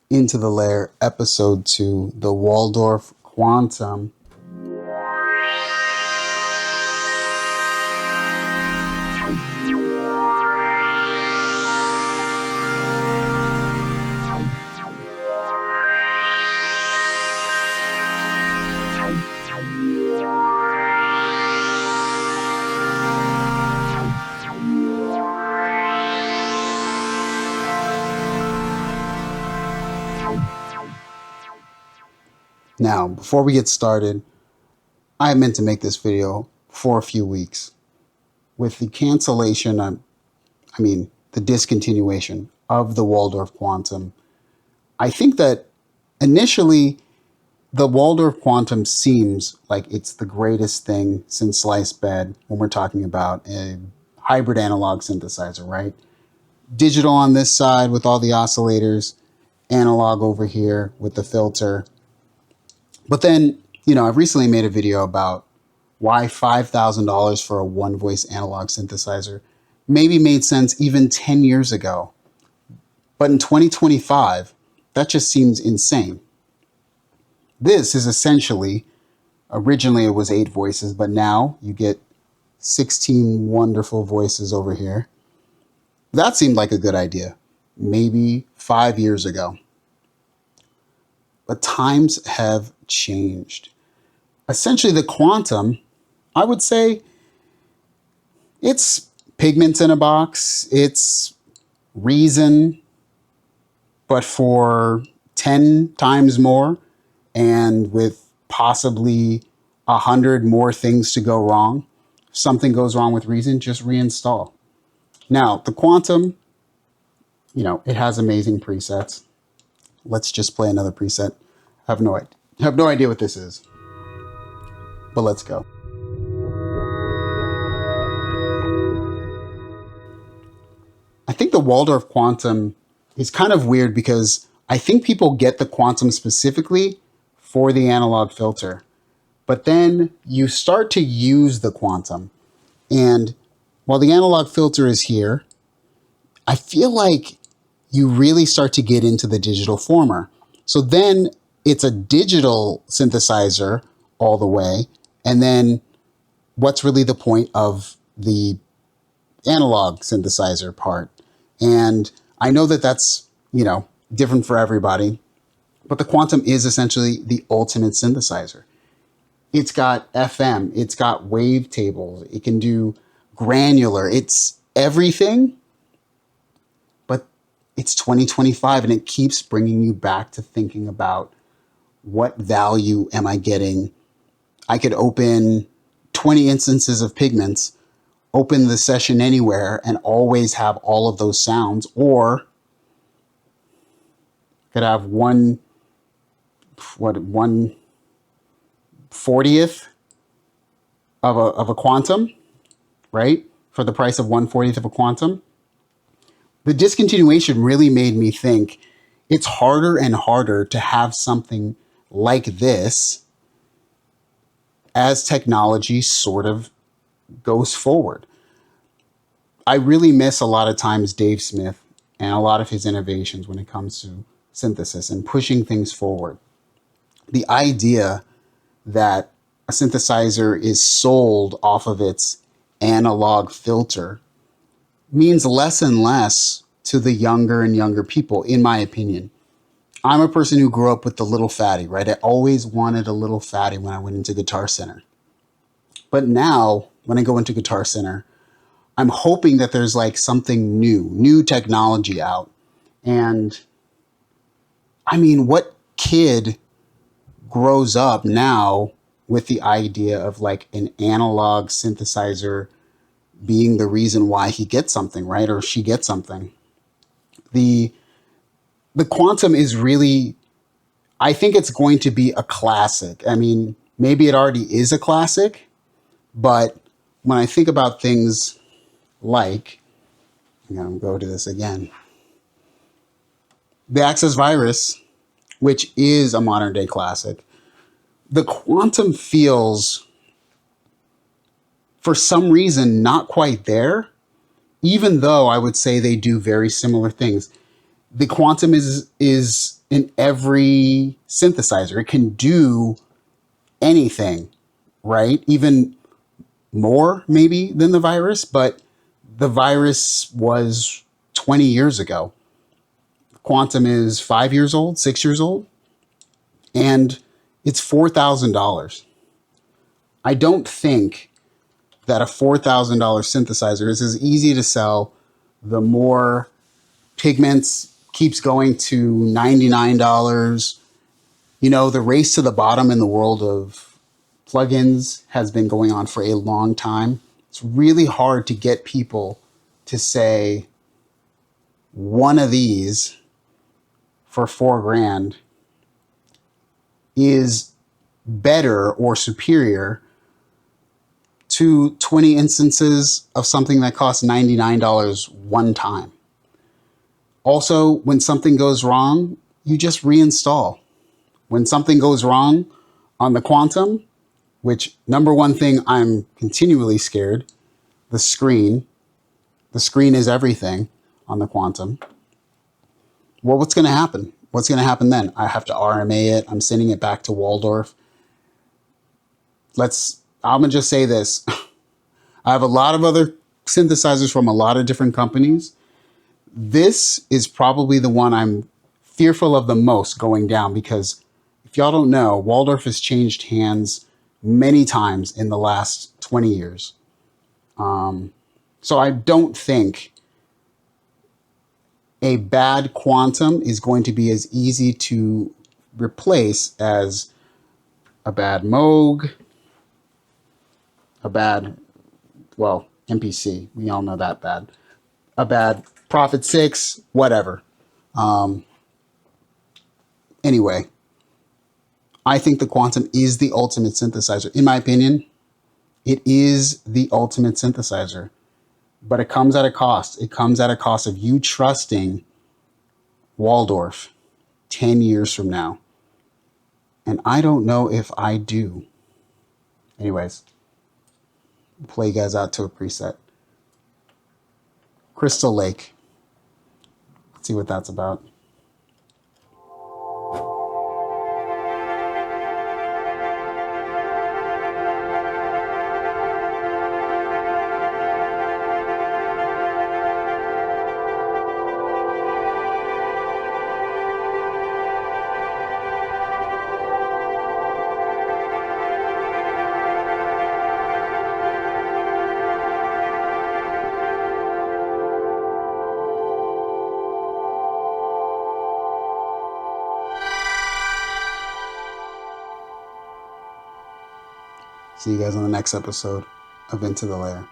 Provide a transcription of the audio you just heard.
Into the Lair, episode 2, the Waldorf Quantum. Now, before we get started, I meant to make this video for a few weeks. With the cancellation, the discontinuation of the Waldorf Quantum, I think that initially the Waldorf Quantum seems like it's the greatest thing since sliced bread when we're talking about a hybrid analog synthesizer, right? Digital on this side with all the oscillators, analog over here with the filter. But then, I've recently made a video about why $5,000 for a one voice analog synthesizer maybe made sense even 10 years ago. But in 2025, that just seems insane. This is essentially, originally it was 8 voices, but now you get 16 wonderful voices over here. That seemed like a good idea, maybe 5 years ago. But times have changed. Essentially, the Quantum, I would say, it's pigments in a box, it's Reason, but for 10 times more, and with possibly 100 more things to go wrong. If something goes wrong with Reason, just reinstall. Now, the Quantum, it has amazing presets. Let's just play another preset. I have no idea what this is, but let's go. I think the Waldorf Quantum is kind of weird because I think people get the Quantum specifically for the analog filter, but then you start to use the Quantum. And while the analog filter is here, I feel like you really start to get into the digital former. So then it's a digital synthesizer all the way. And then what's really the point of the analog synthesizer part? And I know that that's, different for everybody, but the Quantum is essentially the ultimate synthesizer. It's got FM, it's got wavetables, it can do granular, it's everything, but it's 2025 and it keeps bringing you back to thinking about what value am I getting? I could open 20 instances of pigments, open the session anywhere, and always have all of those sounds, or could have 1/40th of a Quantum, right? For the price of 1/40th of a Quantum. The discontinuation really made me think it's harder and harder to have something like this as technology sort of goes forward. I really miss a lot of times Dave Smith and a lot of his innovations when it comes to synthesis and pushing things forward. The idea that a synthesizer is sold off of its analog filter means less and less to the younger and younger people, in my opinion. I'm a person who grew up with the little fatty, right? I always wanted a little fatty when I went into Guitar Center. But now, when I go into Guitar Center, I'm hoping that there's like something new technology out. And what kid grows up now with the idea of like an analog synthesizer being the reason why he gets something, right? Or she gets something. The Quantum is really, I think it's going to be a classic. Maybe it already is a classic, but when I think about things like, I'm going to go to this again, the Access Virus, which is a modern day classic, the Quantum feels, for some reason, not quite there, even though I would say they do very similar things. The Quantum is in every synthesizer. It can do anything, right? Even more maybe than the virus, but the virus was 20 years ago. Quantum is 5 years old, 6 years old, and it's $4,000. I don't think that a $4,000 synthesizer is as easy to sell. The more pigments keeps going to $99. You know, the race to the bottom in the world of plugins has been going on for a long time. It's really hard to get people to say one of these for $4,000 is better or superior to 20 instances of something that costs $99 one time. Also, when something goes wrong, you just reinstall. When something goes wrong on the Quantum, which number one thing I'm continually scared, the screen. The screen is everything on the Quantum. Well, what's going to happen? What's going to happen then? I have to RMA it. I'm sending it back to Waldorf. I'm going to just say this. I have a lot of other synthesizers from a lot of different companies. This is probably the one I'm fearful of the most going down, because if y'all don't know, Waldorf has changed hands many times in the last 20 years. So I don't think a bad Quantum is going to be as easy to replace as a bad Moog, a bad, well, MPC. We all know that bad. A bad Prophet 6, whatever. Anyway, I think the Quantum is the ultimate synthesizer. In my opinion, it is the ultimate synthesizer. But it comes at a cost. It comes at a cost of you trusting Waldorf 10 years from now. And I don't know if I do. Anyways, I'll play you guys out to a preset. Crystal Lake. Let's see what that's about. See you guys on the next episode of Into the Lair.